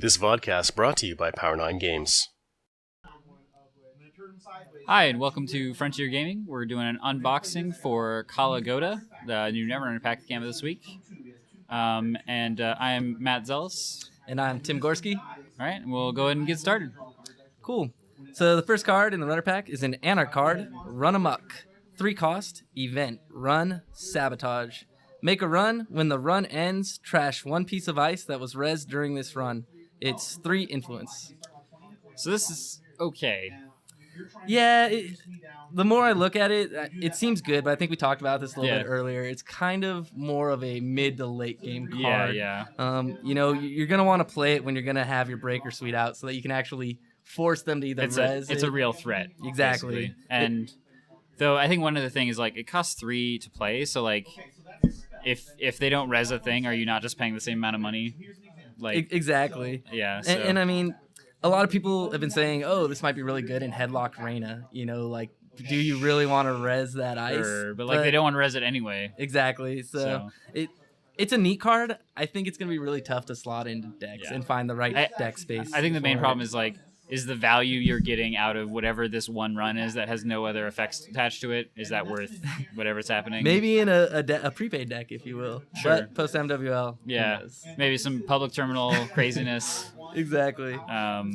This vodcast brought to you by Power9 Games. Hi, and welcome to Frontier Gaming. We're doing an unboxing for Kala Ghoda, the new Netrunner pack that came out this week. I am Matt Zellis. And I'm Tim Gorski. All right, and we'll go ahead and get started. Cool. So the first card in the runner pack is an Anarch card, Run Amok. 3 cost, event, run, sabotage. Make a run. When the run ends, trash 1 piece of ice that was rezzed during this run. It's 3 influence. So this is okay. Yeah, the more I look at it, it seems good, but I think we talked about this a little bit earlier. It's kind of more of a mid to late game card. Yeah. You're going to want to play it when you're going to have your breaker suite out so that you can actually force them to either res It's a real threat. Exactly. Basically. And though I think one of the things is, like, it costs 3 to play, so, like, if they don't res a thing, are you not just paying the same amount of money? Like Exactly. Yeah. So. And I mean, a lot of people have been saying, oh, this might be really good in Headlock Reina. Do you really want to res that ice? Sure, but they don't want to res it anyway. Exactly. So. It's a neat card. I think it's going to be really tough to slot into decks and find the right deck space. I think the main problem is the value you're getting out of whatever this one run is that has no other effects attached to it. Is that worth whatever's happening? Maybe in a prepaid deck, if you will. Sure. But post MWL. Yeah. Maybe some public terminal craziness. Exactly.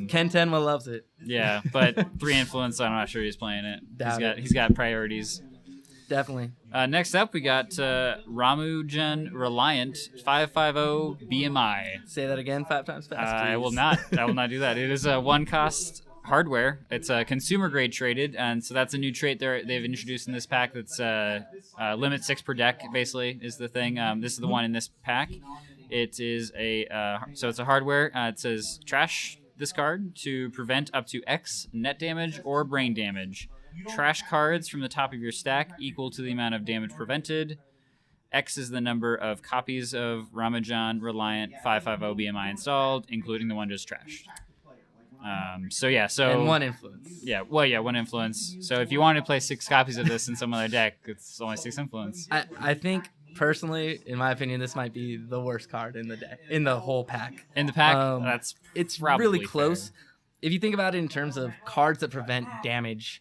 Ken Tenma loves it. Yeah, but 3 influence, I'm not sure he's playing it. He's got priorities. Definitely. Next up, we got Ramugen Reliant 550 BMI. Say that again 5 times fast, please. I will not do that. It is a 1-cost hardware. It's a consumer grade traded, and so that's a new trait they've introduced in this pack. That's limit 6 per deck. Basically, is the thing. This is the one in this pack. It is so it's a hardware. It says trash this card to prevent up to X net damage or brain damage. Trash cards from the top of your stack equal to the amount of damage prevented. X is the number of copies of Ramugen Reliant 550 BMI installed, including the one just trashed. And 1 influence. Yeah, 1 influence. So if you want to play 6 copies of this in some other deck, it's only 6 influence. I think, personally, in my opinion, this might be the worst card in the deck, in the whole pack. In the pack, it's probably really close. Fair. If you think about it in terms of cards that prevent damage,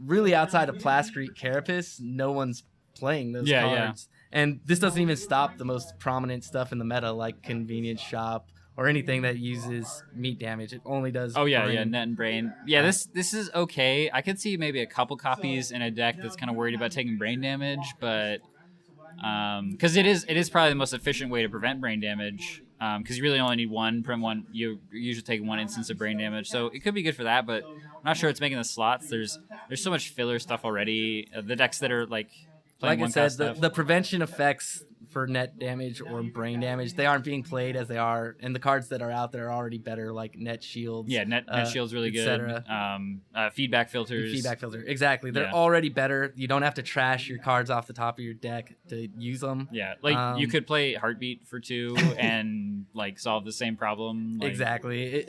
really outside of Plascrete Carapace, no one's playing those cards. Yeah. And this doesn't even stop the most prominent stuff in the meta, like Convenience Shop or anything that uses meat damage. It only does brain. Net and brain. Yeah, this is okay. I could see maybe a couple copies in a deck that's kind of worried about taking brain damage, but because it is probably the most efficient way to prevent brain damage. Because you really only need one. You usually take 1 instance of brain damage, so it could be good for that. But I'm not sure it's making the slots. There's so much filler stuff already. The decks that are playing like I said, stuff. the prevention effects for net damage or brain damage, they aren't being played as they are, and the cards that are out there are already better, like net shields. Yeah, net shield's really good. Feedback filters. Exactly. They're already better. You don't have to trash your cards off the top of your deck to use them. Yeah, you could play Heartbeat for 2 and solve the same problem. Exactly.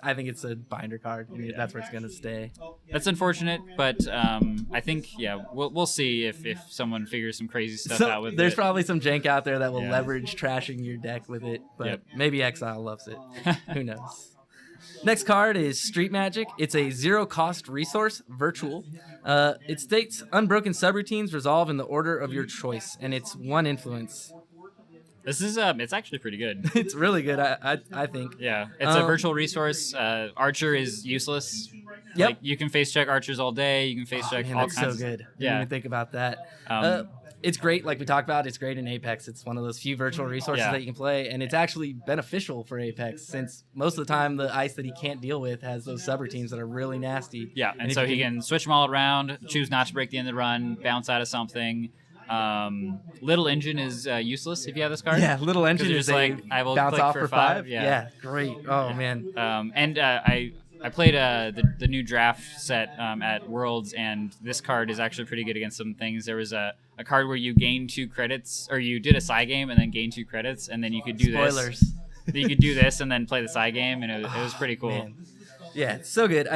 I think it's a binder card. That's where it's gonna stay. That's unfortunate, but I think we'll see if someone figures some crazy stuff out with it. There's probably some jank out there that will leverage trashing your deck with it, but maybe Exile loves it. Who knows? Next card is Street Magic. It's a 0-cost resource, virtual. It states unbroken subroutines resolve in the order of your choice, and it's 1 influence. This is it's actually pretty good. It's really good, I think. Yeah, it's a virtual resource. Archer is useless. Yep. You can face check archers all day. You can face check all kinds. That's so good. Didn't even think about that. It's great, like we talked about. It's great in Apex. It's one of those few virtual resources that you can play, and it's actually beneficial for Apex since most of the time the ice that he can't deal with has those subroutines that are really nasty. Yeah, and so he can switch them all around, choose not to break the end of the run, bounce out of something. Little Engine is useless if you have this card. Yeah, Little Engine is I will bounce click off for 5. Yeah, great. Oh man. I played the new draft set at Worlds, and this card is actually pretty good against some things. There was a card where you gain 2 credits, or you did a side game and then gain 2 credits, and then you could do Spoilers. this. You could do this and then play the side game, and it was pretty cool. Man. Yeah, it's so good.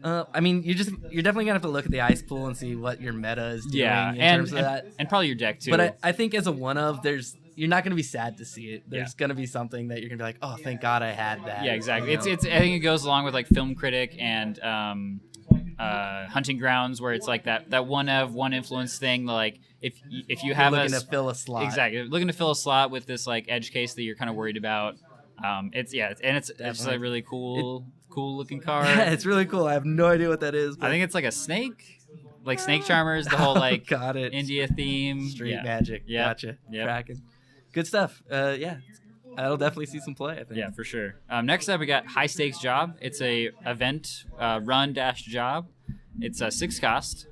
I mean, you're definitely gonna have to look at the ice pool and see what your meta is doing in terms of that, and probably your deck too. But I think as a one of, there's you're not gonna be sad to see it. There's gonna be something that you're gonna be like, oh, thank God I had that. Yeah, exactly. You know? It's I think it goes along with like Film Critic and Hunting Grounds, where it's like that one influence thing. Like if you have looking to fill a slot, exactly, looking to fill a slot with this like edge case that you're kind of worried about. It's just a really cool looking card. Yeah, it's really cool. I have no idea what that is. But I think it's like a snake. Like Snake Charmers, the whole like got it. India theme. Street magic. Yeah. Gotcha. Yep. Cracking. Good stuff. Yeah. I'll definitely see some play, I think. Yeah, for sure. Next up, we got High Stakes Job. It's a event run-job. It's a 6 cost.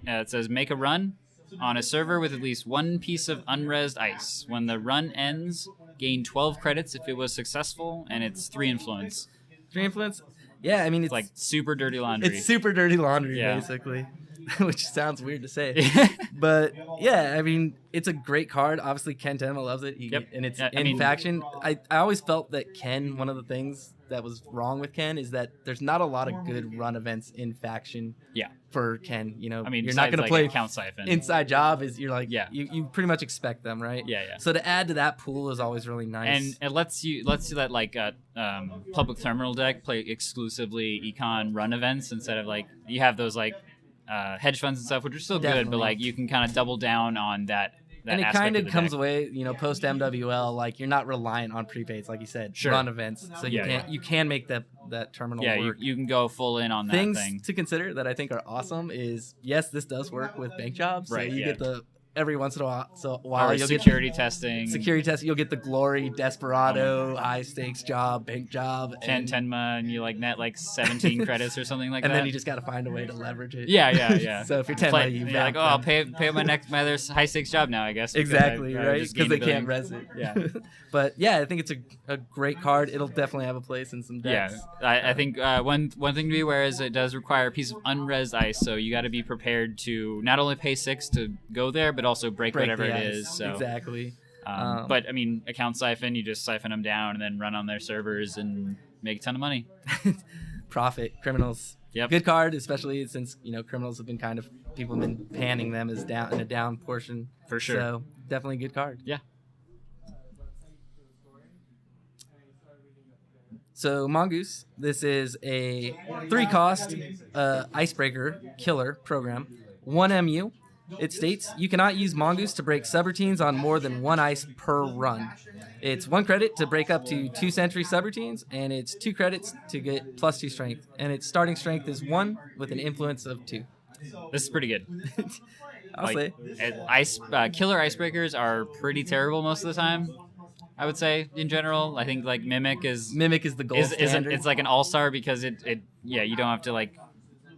It says make a run on a server with at least one piece of unresed ice. When the run ends, gain 12 credits if it was successful, and it's 3 influence. 3 influence? Yeah, I mean, it's like super dirty laundry. It's super dirty laundry, Yeah. basically. Which sounds weird to say. But yeah, I mean, it's a great card. Obviously, Ken Tenma loves it. And it's in faction. I always felt that Ken, one of the things that was wrong with Ken is that there's not a lot of good run events in faction for Ken. You know, I mean, you're not going to play Count Siphon. Inside Job is you're like, you pretty much expect them, right? Yeah. So to add to that pool is always really nice. And it lets you let like public terminal deck play exclusively econ run events instead of like you have those like hedge funds and stuff, which are still good, but like you can kind of double down on that. And it kind of comes away, you know, post MWL, like you're not reliant on prepaids, like you said, run events. So you can make that terminal work. You can go full in on that thing. Things to consider that I think are awesome is, yes, this does work with bank jobs. So you get the every once in a while you'll security get testing. Security testing. You'll get the Glory, Desperado, High Stakes Job, Bank Job, and Tenma, and you like net like 17 credits or something like that. And then you just got to find a way to leverage it. Yeah. So if you're Tenma, you're like, I'll pay my other high stakes job now, I guess. Exactly, right? Because they can't res it. Yeah. But yeah, I think it's a great card. It'll definitely have a place in some decks. Yeah, I think one thing to be aware is it does require a piece of unresed ice, so you got to be prepared to not only pay 6 to go there, but also break whatever it is. So exactly. But I mean, account siphon, you just siphon them down and then run on their servers and make a ton of money. Profit, criminals. Yep. Good card, especially since criminals have been people have been panning them as down in a down portion. For sure. So definitely a good card. Yeah. So Mongoose, this is a 3-cost Icebreaker Killer program, 1 MU. It states, you cannot use Mongoose to break subroutines on more than 1 ice per run. It's 1 credit to break up to 2 sentry subroutines, and it's 2 credits to get +2 strength. And its starting strength is 1 with an influence of 2. This is pretty good. I'll say. Killer icebreakers are pretty terrible most of the time, I would say, in general. I think like Mimic is the gold standard. It's like an all-star because you don't have to like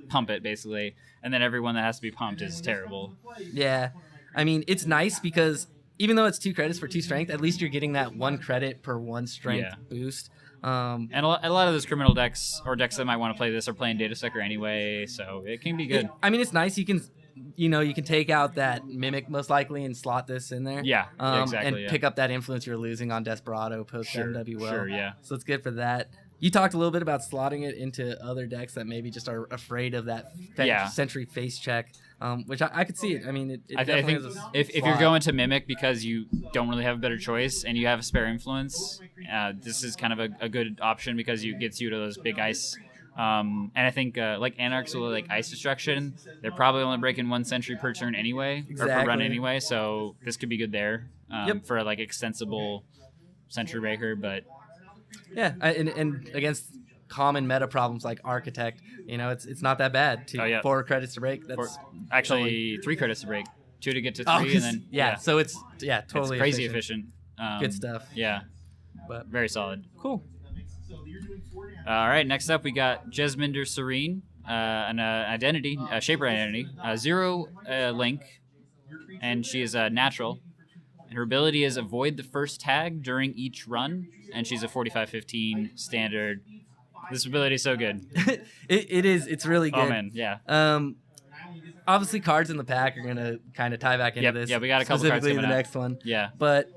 pump it basically. And then everyone that has to be pumped is terrible. Yeah. I mean, it's nice because even though it's 2 credits for 2 strength, at least you're getting that 1 credit per 1 strength boost. And a lot of those criminal decks or decks that might want to play this are playing Data Sucker anyway, so it can be good. It's nice. You can take out that Mimic most likely and slot this in there. Yeah, exactly. And pick up that influence you're losing on Desperado post MWL. Sure, yeah. So it's good for that. You talked a little bit about slotting it into other decks that maybe just are afraid of that Sentry face check, which I could see it. I mean, I think if you're going to Mimic because you don't really have a better choice and you have a spare influence, this is kind of a good option because it gets you to those big ice. And I think like Anarchs with like Ice Destruction, they're probably only breaking 1 sentry per turn anyway, or per run anyway, so this could be good there for like extensible sentry breaker, but... Yeah, and against common meta problems like Architect, it's not that bad. 4 credits to break. That's actually 3 credits to break. 2 to get to 3, and then so it's totally it's crazy efficient. Good stuff. Yeah, but very solid. Cool. All right, next up we got Jesmin Serene, an identity, a Shaper identity, 0 link, and she is a natural. And her ability is avoid the first tag during each run, and she's a 45-15 standard. This ability is so good. It is. It's really good. Oh, man, yeah. Obviously, cards in the pack are going to kind of tie back into this. Yeah, we got a couple cards specifically coming the up. next one. Yeah. But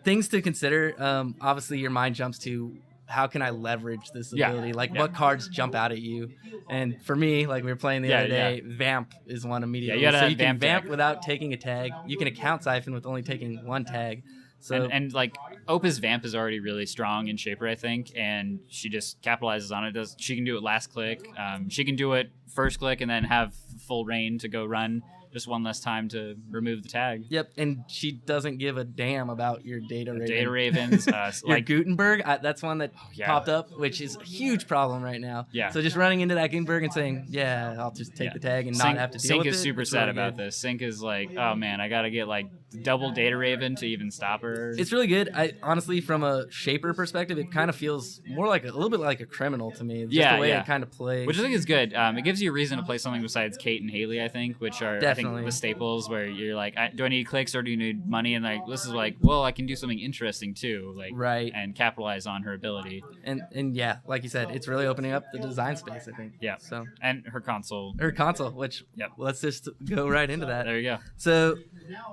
things to consider, obviously, your mind jumps to, how can I leverage this ability? What cards jump out at you? And for me, like we were playing the other day, Vamp is one immediately. Yeah, so you can Vamp Vamp without taking a tag. You can account Siphon with only taking 1 tag. So and like Opa's Vamp is already really strong in Shaper, I think, and she just capitalizes on it. She can do it last click. She can do it first click and then have full reign to go run. Just one less time to remove the tag. Yep, and she doesn't give a damn about your Data Raven. Data Ravens. Your like Gutenberg, that's one that yeah. popped up, which is a huge problem right now. Yeah. So just running into that Gutenberg and saying, yeah, I'll just take the tag and not have to deal with it. Sync is super sad about this. Sync is like, oh man, I got to get like double Data Raven to even stop her. It's really good. I honestly, from a Shaper perspective, it kind of feels more like a little bit like a criminal to me. Just the way it kind of plays. Which I think is good. It gives you a reason to play something besides Kate and Haley, I think, which are I think the staples where you're like, do I need clicks or do you need money? And like this is like, well, I can do something interesting too, like and capitalize on her ability. And yeah, like you said, it's really opening up the design space, I think. Yeah. So and her console, which let's just go right into that. There you go. So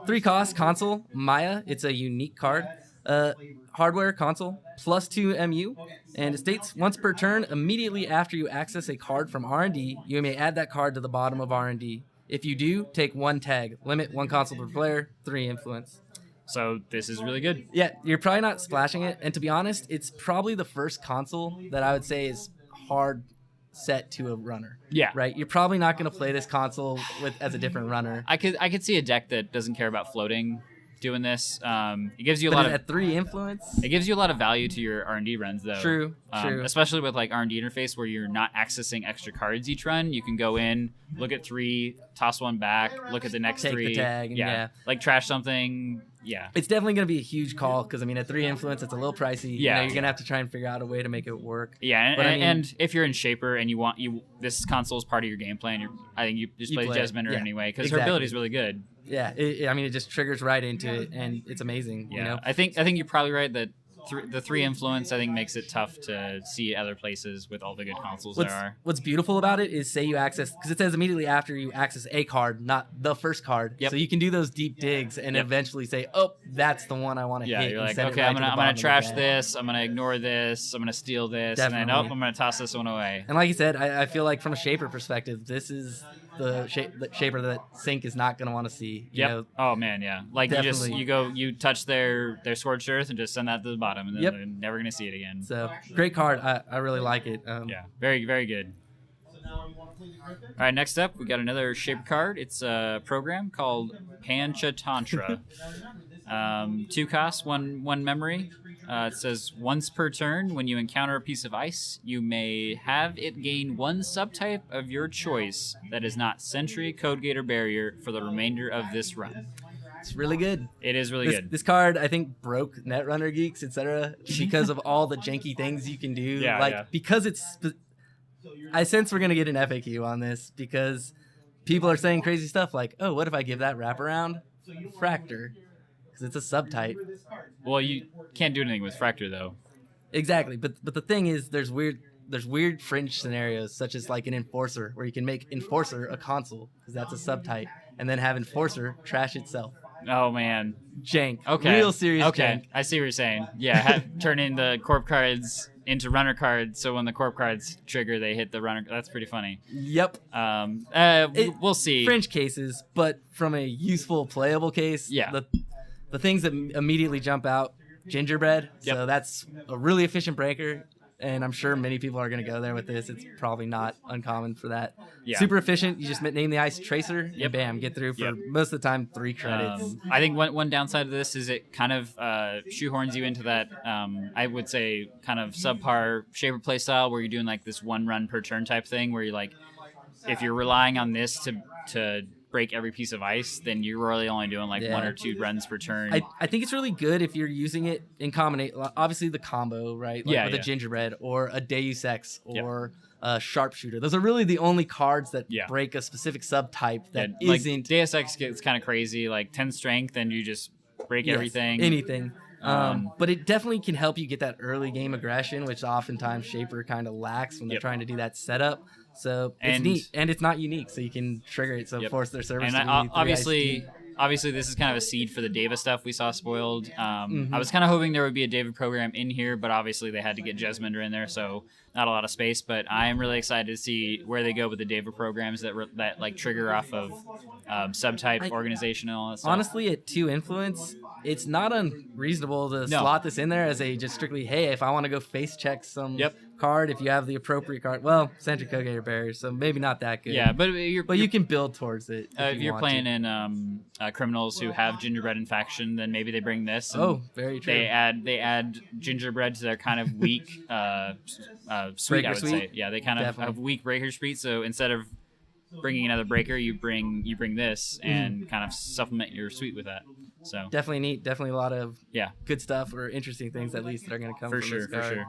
3 cost console Maya. It's a unique card. Hardware console +2 MU, and it states once per turn, immediately after you access a card from R&D, you may add that card to the bottom of R&D. If you do, take 1 tag. Limit 1 console per player, 3 influence. So this is really good. Yeah, you're probably not splashing it, and to be honest, it's probably the first console that I would say is hard set to a runner. Yeah. Right? You're probably not going to play this console as a different runner. I could see a deck that doesn't care about floating doing this. It gives you a lot of at 3 influence. It gives you a lot of value to your R&D runs, though. True. Especially with like R&D interface where you're not accessing extra cards each run. You can go in, look at 3, toss 1 back, look at the next Take 3. The tag and like trash something. Yeah. It's definitely going to be a huge call because, I mean, at 3 influence, it's a little pricey. Yeah. You're going to have to try and figure out a way to make it work. Yeah, and if you're in Shaper and this console is part of your game plan, I think you just play Jesmin anyway because her ability is really good. Yeah, it just triggers right into it, and it's amazing. Yeah, you know? I think you're probably right that the 3 influence I think makes it tough to see other places with all the good consoles there are. What's beautiful about it is say you access, because it says immediately after you access a card, not the first card. Yep. So you can do those deep digs and eventually say, oh, that's the one I want to hit. Yeah, you're like, okay, right I'm gonna trash this, I'm gonna ignore this, I'm gonna steal this, Definitely. and then I'm gonna toss this one away. And like you said, I feel like from a Shaper perspective, this is the Shaper that Sync is not gonna want to see. You know? Oh man, yeah. Like you touch their Scorched Earth and just send that to the bottom, and then they're never gonna see it again. So great card. I really like it. Yeah, very very good. All right, next up we got another Shaper card. It's a program called Panchatantra. 2 costs, 1 memory. It says once per turn, when you encounter a piece of ice, you may have it gain 1 subtype of your choice that is not Sentry, Code Gate, or Barrier for the remainder of this run. It's really good. It is really good. This card, I think, broke Netrunner geeks, etc., because of all the janky things you can do. Because it's... I sense we're going to get an FAQ on this because people are saying crazy stuff like, oh, what if I give that wraparound Fractor? Because it's a subtype. Well, you can't do anything with Fractor, though. Exactly, but the thing is, there's weird fringe scenarios, such as like an Enforcer, where you can make Enforcer a console, because that's a subtype, and then have Enforcer trash itself. Oh, man. Jank. Okay. Real serious jank. I see what you're saying. Yeah, turning the Corp cards into runner cards, so when the Corp cards trigger, they hit the runner. That's pretty funny. Yep. We'll see. Fringe cases, but from a useful, playable case, the things that immediately jump out, Gingerbread. Yep. So that's a really efficient breaker, and I'm sure many people are going to go there with this. It's probably not uncommon for that. Yeah. Super efficient. You just name the ice tracer, and bam, get through for most of the time 3 credits. I think one downside of this is it kind of shoehorns you into that, I would say, kind of subpar Shaper playstyle where you're doing like this 1 run per turn type thing where you're like, if you're relying on this to break every piece of ice, then you're really only doing like 1 or 2 runs per turn. I think it's really good if you're using it in combination. Obviously the combo, right? Like with a Gingerbread or a Deus Ex or a Sharpshooter. Those are really the only cards that break a specific subtype that isn't. Like Deus Ex gets kind of crazy, like 10 strength, and you just break everything. Anything. But it definitely can help you get that early game aggression, which oftentimes Shaper kind of lacks when they're trying to do that setup. So it's neat, and it's not unique, so you can trigger it. So force their service. And to obviously, obviously this is kind of a seed for the Deva stuff we saw spoiled. I was kind of hoping there would be a Deva program in here, but obviously they had to get Jesmin in there, so not a lot of space. But I am really excited to see where they go with the Deva programs that like trigger off of subtype organization and all that stuff. Honestly, at 2 influence, it's not unreasonable to slot this in there as a just strictly, hey, if I want to go face check some card, if you have the appropriate card. Well, Sentry Koge are barriers, so maybe not that good. Yeah, but you can build towards it. If you're playing in criminals who have gingerbread in faction, then maybe they bring this. And very true. They add gingerbread to their kind of weak sweet. Breaker I would sweet? say, yeah, they kind of have weak breaker sweet. So instead of bringing another breaker, you bring this and kind of supplement your sweet with that. So definitely neat. Definitely a lot of good stuff or interesting things at least that are going to come from this card. For sure.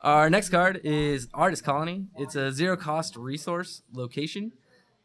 Our next card is Artist Colony. It's a 0-cost resource location.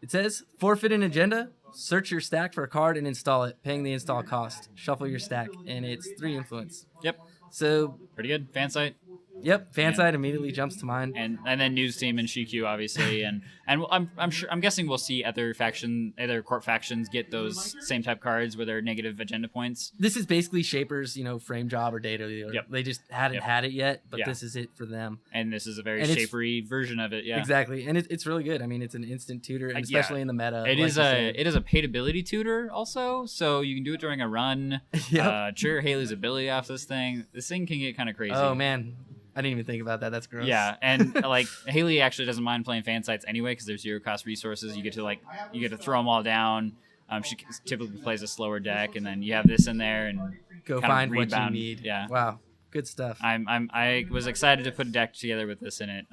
It says, forfeit an agenda, search your stack for a card and install it, paying the install cost. Shuffle your stack, and it's 3 influence. Yep. So pretty good. Fansite. Yep, Fansite immediately jumps to mind. And then News Team and Shikyu, obviously, and I'm guessing we'll see other court factions get those same type cards where they're negative agenda points. This is basically Shaper's, frame job or data. They just hadn't had it yet, but this is it for them. And this is a very Shapery version of it. Yeah, exactly, and it's really good. I mean, it's an instant tutor, and especially in the meta. It is a paid ability tutor also, so you can do it during a run. Trigger Haley's ability off this thing. This thing can get kind of crazy. Oh man. I didn't even think about that. That's gross. Yeah, and like Haley actually doesn't mind playing fan sites anyway because there's 0-cost resources. You get to throw them all down. She typically plays a slower deck, and then you have this in there and go find what you need. Yeah. Wow. Good stuff. I was excited to put a deck together with this in it.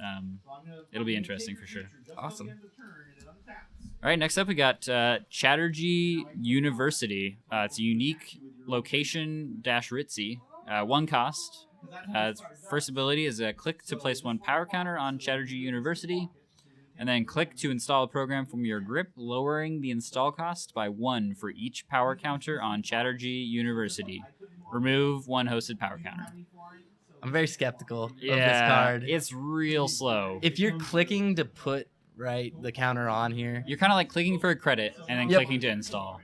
It'll be interesting for sure. Awesome. All right, next up we got Chatterjee University. It's a unique location Ritzy. 1 cost. Its first ability is a click to place 1 power counter on Chatterjee University, and then click to install a program from your grip, lowering the install cost by 1 for each power counter on Chatterjee University. Remove 1 hosted power counter. I'm very skeptical of this card. It's real slow. If you're clicking to put the counter on here, you're kind of like clicking for a credit and then clicking to install,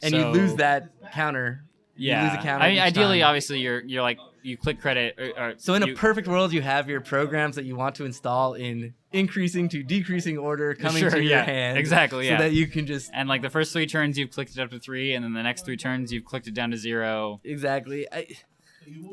and you lose that counter. Yeah, you lose a counter ideally, time. Obviously, you're like you click credit. So in a perfect world, you have your programs that you want to install in increasing to decreasing order coming to your hand. Exactly. So that you can just and like the first 3 turns you've clicked it up to 3, and then the next 3 turns you've clicked it down to 0. Exactly.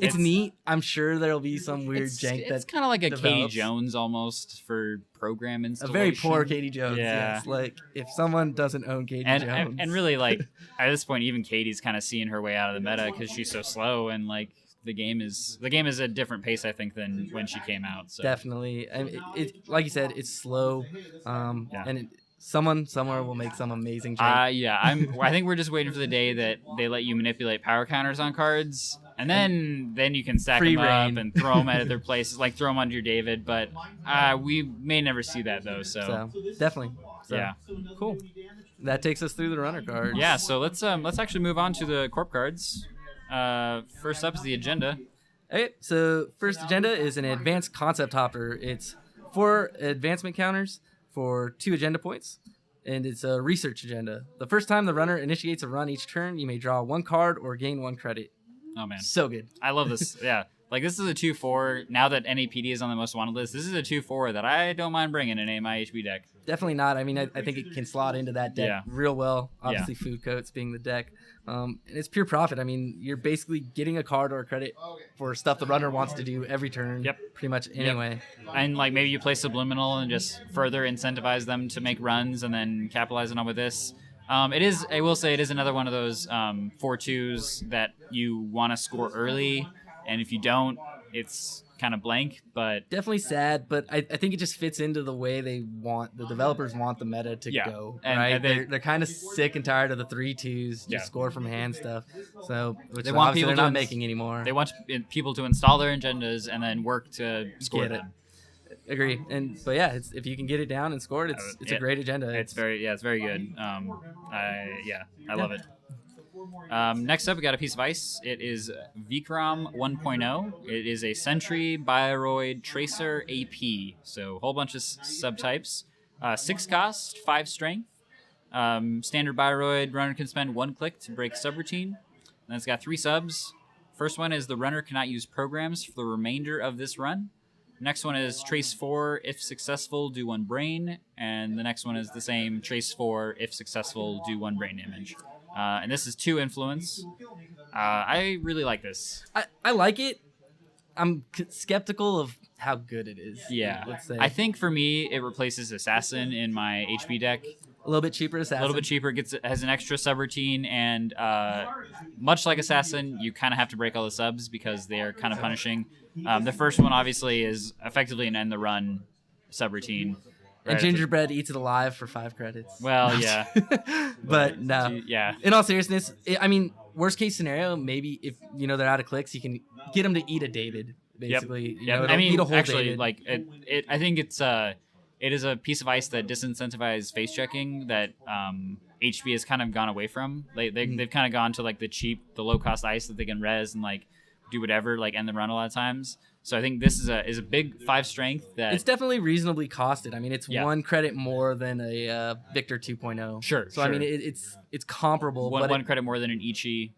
It's neat. I'm sure there'll be some weird jank that's kind of like a develops. Katie Jones almost for program installation. A very poor Katie Jones. Yeah. Yes. Like if someone doesn't own Katie Jones. And really like at this point even Katie's kind of seeing her way out of the meta because she's so slow and like the game is a different pace I think than when she came out. So. Definitely. I mean, it like you said, it's slow. And someone somewhere will make some amazing change. I think we're just waiting for the day that they let you manipulate power counters on cards, and then you can stack them up and throw them at their places, like throw them onto your David. But we may never see that though. So definitely. Cool. That takes us through the runner cards. Yeah. So let's actually move on to the corp cards. First up is the agenda. Okay. So first agenda is an advanced concept hopper. It's 4 advancement counters for 2 agenda points, and it's a research agenda. The first time the runner initiates a run each turn, you may draw 1 card or gain 1 credit. Oh man, so good. I love this. Yeah, like this is a 2/4. Now that NAPD is on the most wanted list, this is a 2/4 that I don't mind bringing in a MIHB deck. Definitely not. I mean, I think it can slot into that deck real well. Obviously, Food Coats being the deck. And it's pure profit. I mean, you're basically getting a card or a credit for stuff the runner wants to do every turn. Pretty much anyway. And like maybe you play Subliminal and just further incentivize them to make runs and then capitalize on with this. I will say it is another one of those 4/2s that you want to score early, and if you don't, it's kind of blank. But definitely sad. But I think it just fits into the way the developers want the meta to go. And they're kind of sick and tired of the 3/2s, just score from hand stuff. So which they want people they're not making anymore. They want people to install their agendas and then work to score them. Agree. But yeah, if you can get it down and score it, it's a great agenda. It's very good. I love it. Next up, we got a piece of ice. It is Vikram 1.0. It is a Sentry Bioroid Tracer AP. So a whole bunch of subtypes. 6 cost, 5 strength. Standard Bioroid, runner can spend 1 click to break subroutine. And it's got 3 subs. First one is the runner cannot use programs for the remainder of this run. Next one is trace 4, if successful, do 1 brain. And the next one is the same, trace 4, if successful, do 1 brain damage. And this is 2 influence. I really like this. I like it. I'm skeptical of how good it is. Yeah. Let's say. I think for me, it replaces Assassin in my HP deck. A little bit cheaper Assassin. A little bit cheaper, has an extra subroutine, and much like Assassin, you kind of have to break all the subs because they are kind of punishing. The first one, obviously, is effectively an end the run subroutine. And Gingerbread eats it alive for 5 credits. Well, yeah. But no. Yeah. In all seriousness, I mean, worst case scenario, maybe if they're out of clicks, you can get them to eat a David. Basically, yep. I mean, actually, David. Like I think it is a piece of ice that disincentivizes face checking that HB has kind of gone away from. They've kind of gone to like the low cost ice that they can res and like do whatever, like end the run a lot of times. So I think this is a big 5 strength that it's definitely reasonably costed. I mean, it's 1 credit more than a Victor 2.0. Sure. So I mean, it's comparable. One credit more than an Ichi.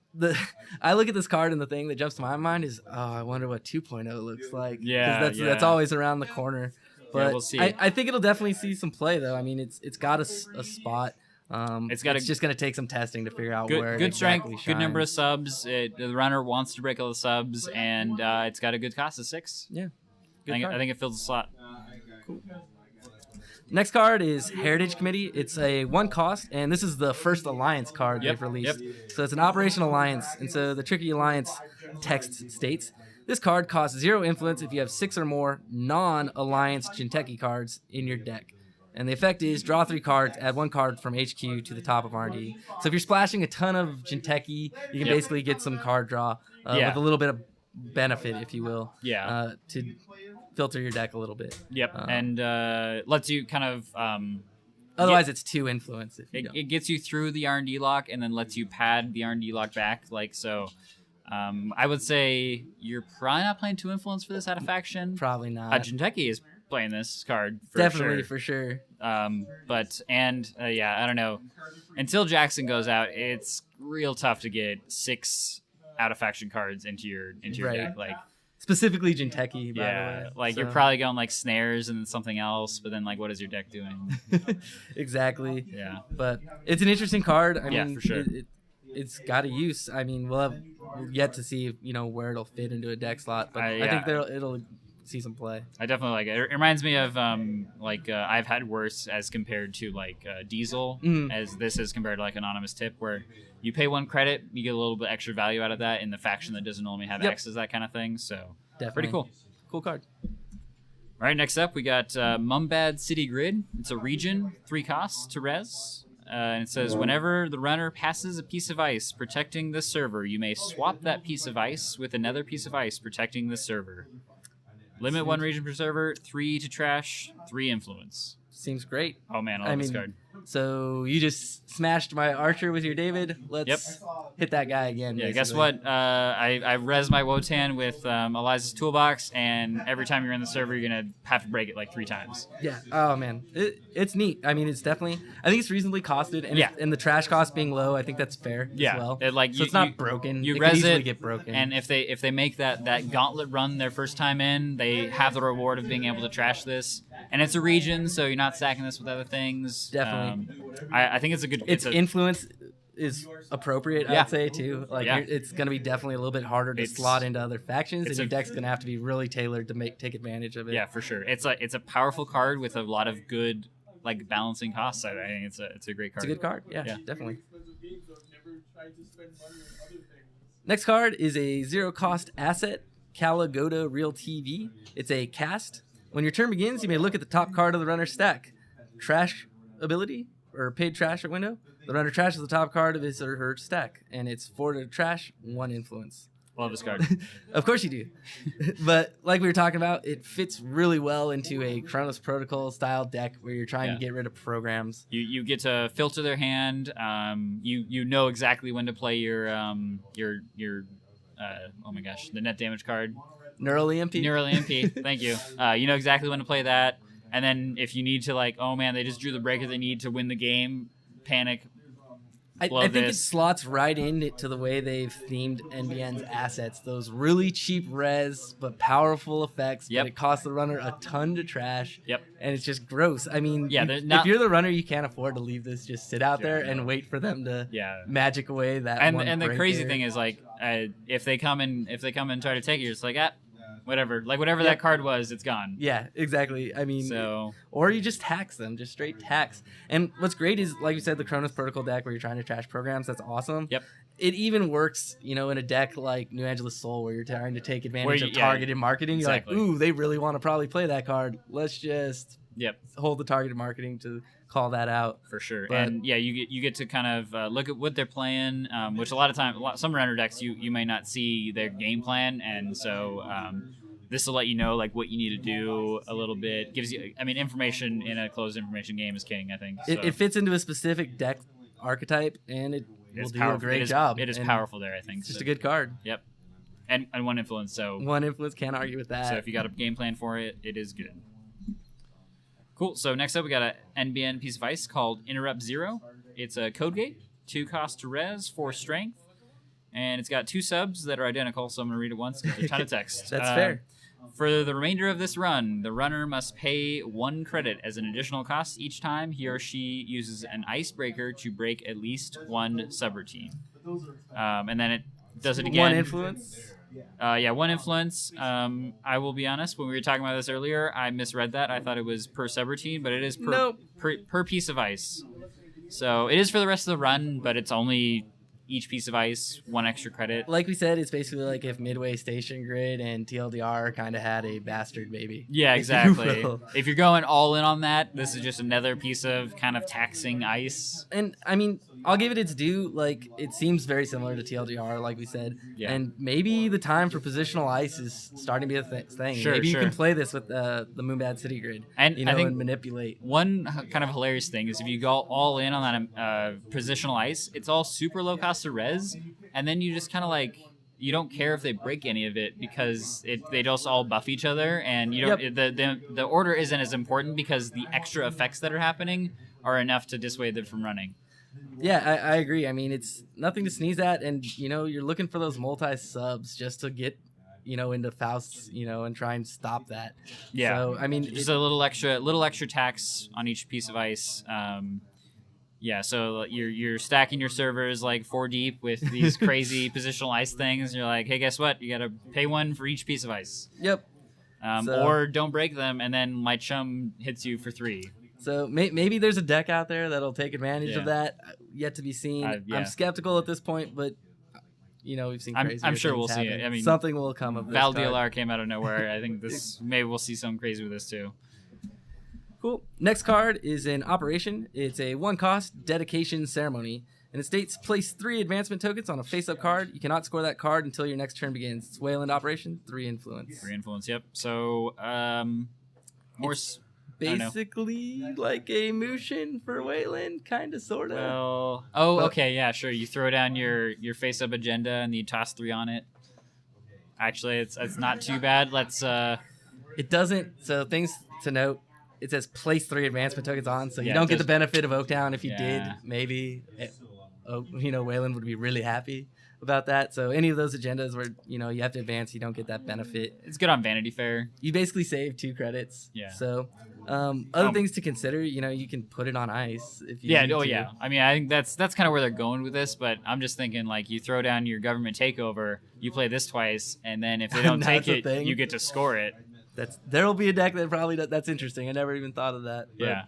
I look at this card and the thing that jumps to my mind is, I wonder what 2.0 looks like. Yeah, that's always around the corner. But we'll see. I think it'll definitely see some play though. I mean, it's got a spot. It's just going to take some testing to figure out where good it exactly strength, shines. good number of subs. The runner wants to break all the subs, and it's got a good cost of 6. Yeah, I think it fills the slot. Cool. Next card is Heritage Committee. It's a 1 cost, and this is the first Alliance card they've released. So it's an Operation Alliance, and so the Tricky Alliance text states, this card costs 0 influence if you have 6 or more non-Alliance Jinteki cards in your deck. And the effect is draw 3 cards, add 1 card from HQ to the top of R&D. So if you're splashing a ton of Jinteki, you can basically get some card draw with a little bit of benefit, if you will, to filter your deck a little bit. And lets you kind of... otherwise, it's 2 influence. It gets you through the R&D lock and then lets you pad the R&D lock back. I would say you're probably not playing 2 influence for this out of faction. Probably not. Jinteki is playing this card for sure. I don't know. Until Jackson goes out, it's real tough to get 6 out of faction cards into your deck. Like specifically Jinteki, by the way. You're probably going like snares and something else, but then like what is your deck doing? Exactly. Yeah. But it's an interesting card. I mean, for sure. It's got a use. I mean, we'll yet to see, where it'll fit into a deck slot, but I think it'll see some play. I definitely like it. It reminds me of I've had worse as compared to Diesel, as this is compared to like Anonymous Tip, where you pay 1 credit, you get a little bit extra value out of that in the faction that doesn't normally have access, that kind of thing. So definitely. Pretty cool. Cool card. All right, next up we got Mumbad City Grid. It's a region, 3 costs to res. And it says, whenever the runner passes a piece of ice protecting the server, you may swap that piece of ice with another piece of ice protecting the server. Limit 1 region per server, 3 to trash, 3 influence. Seems great. Oh man, I love this card. So you just smashed my Archer with your David. Let's hit that guy again. Yeah, basically. Guess what? I res my Wotan with Eliza's Toolbox, and every time you're in the server, you're going to have to break it like 3 times. Yeah. Oh, man. It's neat. I mean, it's definitely... I think it's reasonably costed, and, and the trash cost being low, I think that's fair as well. So it's not broken. You it res could easily it, get broken. And if they make that gauntlet run their first time in, they have the reward of being able to trash this. And it's a region, so you're not stacking this with other things. Definitely. I think it's a good... Its influence is appropriate, I'd say, too. It's going to be definitely a little bit harder to slot into other factions, and your deck's going to have to be really tailored to take advantage of it. Yeah, for sure. It's a powerful card with a lot of good balancing costs. I think it's a great card. It's a good card. Yeah. Definitely. Next card is a 0-cost asset, Kala Ghoda Real TV. It's a cast. When your turn begins, you may look at the top card of the runner's stack. Trash ability, or paid trash at window. The runner trashes the top card of his or her stack, and it's 4 to trash, 1 influence. Love this card. Of course you do. But like we were talking about, it fits really well into a Chronos Protocol style deck where you're trying to get rid of programs. You get to filter their hand. You know exactly when to play your oh my gosh, the net damage card. Neural EMP. Thank you. You know exactly when to play that. And then if you need to oh man, they just drew the breaker they need to win the game, panic. I think it slots right into the way they've themed NBN's assets. Those really cheap res, but powerful effects, but it costs the runner a ton to trash. Yep. And it's just gross. I mean, if you're the runner, you can't afford to leave this just sit out there and wait for them to magic away that and the crazy thing is, like, if they come and try to take it, you're just like, whatever. Like, whatever that card was, it's gone. Yeah, exactly. I mean, or you just tax them, just straight tax. And what's great is, like you said, the Kronos Protocol deck where you're trying to trash programs. That's awesome. Yep. It even works, in a deck like New Angeles Soul where you're trying to take advantage of targeted marketing. You're like, ooh, they really want to probably play that card. Let's just hold the targeted marketing to call that out. For sure. But, and you get to kind of look at what they're playing, which a lot of times, some runner decks you may not see their game plan, and so this will let you know like what you need to do a little bit. Gives you, information in a closed information game is king, I think. So. It fits into a specific deck archetype, and it will do a great job. It is powerful there, I think. It's just a good card. Yep. And one influence, so... One influence, can't argue with that. So if you got a game plan for it, it is good. Cool, so next up we got an NBN piece of ice called Interrupt Zero. It's a code gate, 2 cost to res, 4 strength, and it's got 2 subs that are identical, so I'm going to read it once because there's a ton of text. That's fair. For the remainder of this run, the runner must pay 1 credit as an additional cost each time he or she uses an icebreaker to break at least 1 subroutine. And then it does it again. 1 influence? 1 influence. I will be honest, when we were talking about this earlier, I misread that. I thought it was per subroutine, but it is per piece of ice. So it is for the rest of the run, but it's only each piece of ice, 1 extra credit. Like we said, it's basically like if Midway Station Grid and TLDR kind of had a bastard baby. Yeah, exactly. If you're going all in on that, this is just another piece of kind of taxing ice. And I mean, I'll give it its due. Like, it seems very similar to TLDR, like we said. Yeah. And maybe the time for positional ice is starting to be a thing. Sure, maybe you can play this with the Mumbad City Grid, and I think and manipulate. One kind of hilarious thing is if you go all in on that positional ice, it's all super low cost to res, and then you just kind of like, you don't care if they break any of it because they just all buff each other, and you don't. The order isn't as important because the extra effects that are happening are enough to dissuade them from running. Yeah, I agree. I mean, it's nothing to sneeze at, and you're looking for those multi-subs just to get into Faust, and try and stop that. Yeah. So I mean, just a little extra tax on each piece of ice. Yeah, so you're stacking your servers like 4 deep with these crazy positional ice things. And you're like, hey, guess what? You got to pay 1 for each piece of ice. Yep. Or don't break them, and then my chum hits you for 3. So maybe there's a deck out there that'll take advantage of that. Yet to be seen. I'm skeptical at this point, but we've seen crazy. I'm sure we'll happen. see it. I mean, something will come of this. Val DLR came out of nowhere. I think maybe we'll see something crazy with this too. Cool. Next card is in Operation. It's a 1-cost dedication ceremony, and it states place 3 advancement tokens on a face-up card. You cannot score that card until your next turn begins. It's Wayland Operation, 3 influence. 3 influence. Yep. So more. Basically like a Mushin for Wayland, kind of, sort of. Well, okay, yeah, sure. You throw down your face-up agenda and you toss 3 on it. Actually, it's not too bad. Let's. It doesn't. So things to note. It says place 3 advancement tokens on, so you don't get the benefit of Oaktown. If you did, maybe Wayland would be really happy about that. So any of those agendas where you have to advance, you don't get that benefit. It's good on Vanity Fair. You basically save 2 credits. Yeah. So other things to consider, you can put it on ice if you need to. Yeah. I mean, I think that's kind of where they're going with this, but I'm just thinking like you throw down your government takeover, you play this twice, and then if they don't take it, you get to score it. There'll be a deck that probably that's interesting. I never even thought of that. Yeah.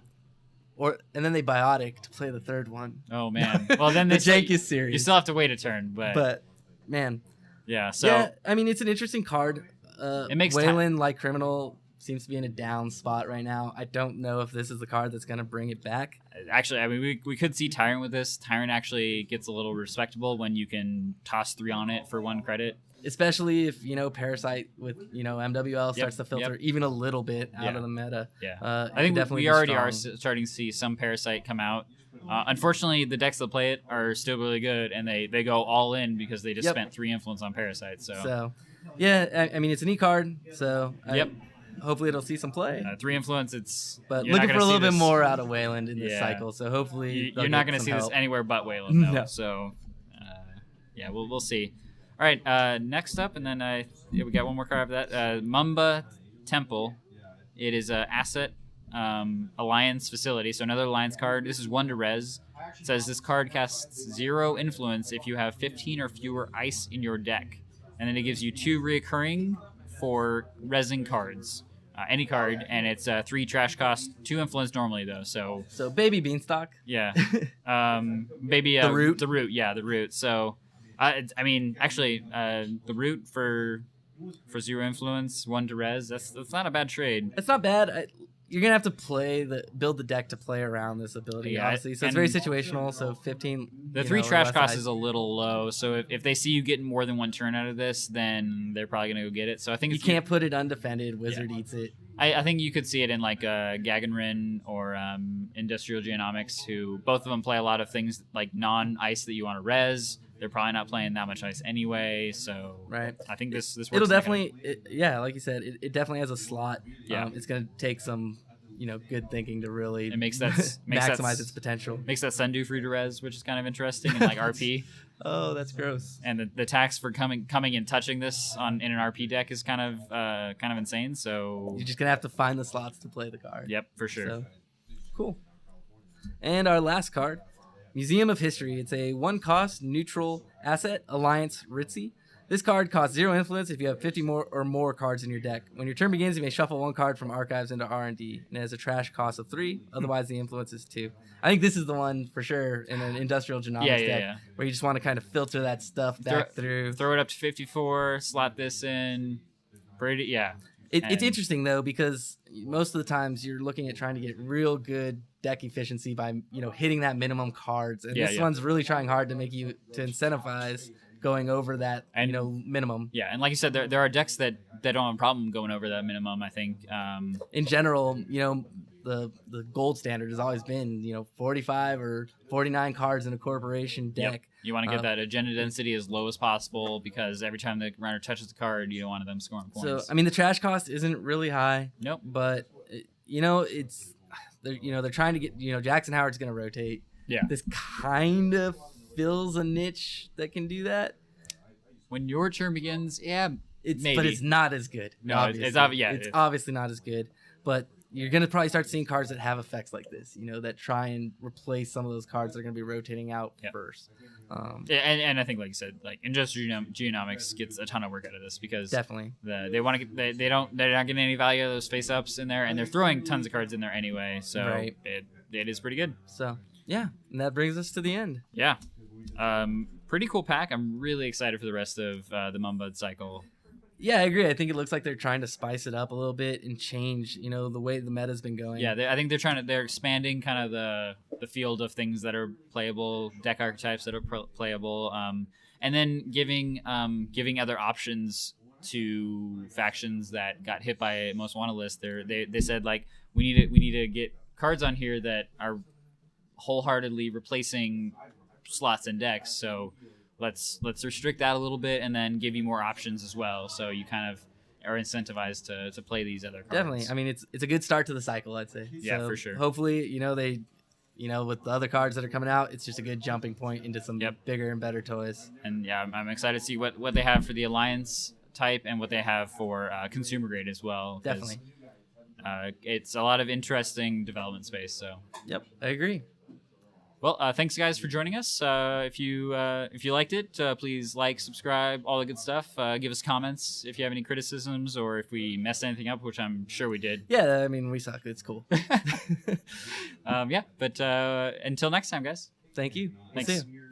And then they biotic to play the 3rd one. Oh man. Well then the Jenkins series. You still have to wait a turn, but man. Yeah. So I mean, it's an interesting card. It makes Wayland like Criminal seems to be in a down spot right now. I don't know if this is the card that's going to bring it back. Actually, I mean, we could see Tyrant with this. Tyrant actually gets a little respectable when you can toss 3 on it for 1 credit. Especially if, Parasite with, MWL starts to filter even a little bit out of the meta. Yeah. I think we already are starting to see some Parasite come out. Unfortunately, the decks that play it are still really good, and they go all in because they just spent 3 influence on Parasite. So yeah, I mean, it's a neat card. So hopefully it'll see some play. 3 influence, it's... But looking for a little bit more out of Wayland in this cycle, so hopefully you're not going to see this anywhere but Wayland, though. No. So, yeah, we'll see. All right, next up, and then we got one more card after that. Mamba Temple. It is an asset alliance facility, so another alliance card. This is 1 to res. It says this card casts 0 influence if you have 15 or fewer ice in your deck. And then it gives you 2 reoccurring for resing cards. Any card, and it's 3 trash cost, 2 influence normally, though. So baby Beanstalk. Yeah. Maybe the root. The root, yeah, the root. So, I mean, actually, the root for 0 influence, 1 to res, that's not a bad trade. It's not bad. You're gonna have to build the deck to play around this ability, honestly. So it's very situational. So 15. The 3 trash cost is a little low. So if they see you getting more than 1 turn out of this, then they're probably gonna go get it. So I think you can't put it undefended. Wizard eats it. I think you could see it in like Gaganrin or Industrial Geonomics, who both of them play a lot of things like non-ice that you want to res. They're probably not playing that much ice anyway, so right. I think this works. It'll definitely, like you said, it definitely has a slot. Yeah, it's gonna take some, good thinking to really maximize its potential. Makes that Sundew free to res, which is kind of interesting in like RP. Oh, that's gross. And the tax for coming and touching this in an RP deck is kind of insane. So you're just gonna have to find the slots to play the card. Yep, for sure. So, cool. And our last card. Museum of History. It's a 1-cost neutral asset, Alliance Ritzy. This card costs 0 influence if you have 50 or more cards in your deck. When your turn begins, you may shuffle 1 card from archives into R&D, and it has a trash cost of 3. Otherwise, the influence is 2. I think this is the one for sure in an Industrial Genomics deck where you just want to kind of filter that stuff back through. Throw it up to 54, slot this in. It's interesting, though, because most of the times you're looking at trying to get real good deck efficiency by hitting that minimum cards, and this one's really trying hard to make you to incentivize going over that minimum. Yeah, and like you said, there are decks that don't have a problem going over that minimum. I think in general, the gold standard has always been 45 or 49 cards in a corporation deck. Yep. You want to get that agenda density as low as possible, because every time the runner touches the card, you don't want them scoring points. So I mean, the trash cost isn't really high. Nope. But it's they're trying to get Jackson Howard's going to rotate. Yeah. This kind of fills a niche that can do that. When your turn begins, maybe. But it's not as good. No, obviously. it's obviously not as good. But you're going to probably start seeing cards that have effects like this, that try and replace some of those cards that are going to be rotating out first. And I think, like you said, like Industrial Geonomics gets a ton of work out of this, because definitely they want to get they're not getting any value out of those face ups in there, and they're throwing tons of cards in there anyway. So it is pretty good. So yeah, and that brings us to the end. Yeah, pretty cool pack. I'm really excited for the rest of the Mumbad Cycle. Yeah, I agree. I think it looks like they're trying to spice it up a little bit and change, the way the meta's been going. Yeah, I think they're expanding kind of the field of things that are playable, deck archetypes that are playable, and then giving other options to factions that got hit by most wanted list. They said, like, we need to get cards on here that are wholeheartedly replacing slots in decks. So let's restrict that a little bit, and then give you more options as well, so you kind of are incentivized to play these other cards. Definitely. I mean, it's a good start to the cycle, I'd say. Yeah, so for sure. Hopefully, they with the other cards that are coming out, it's just a good jumping point into some bigger and better toys. And yeah, I'm excited to see what they have for the Alliance type, and what they have for consumer grade as well. Definitely. It's a lot of interesting development space. So. Yep, I agree. Well, thanks guys for joining us. If you liked it, please like, subscribe, all the good stuff. Give us comments if you have any criticisms, or if we messed anything up, which I'm sure we did. Yeah, I mean, we suck. It's cool. But until next time, guys. Thank you. Thanks. See you.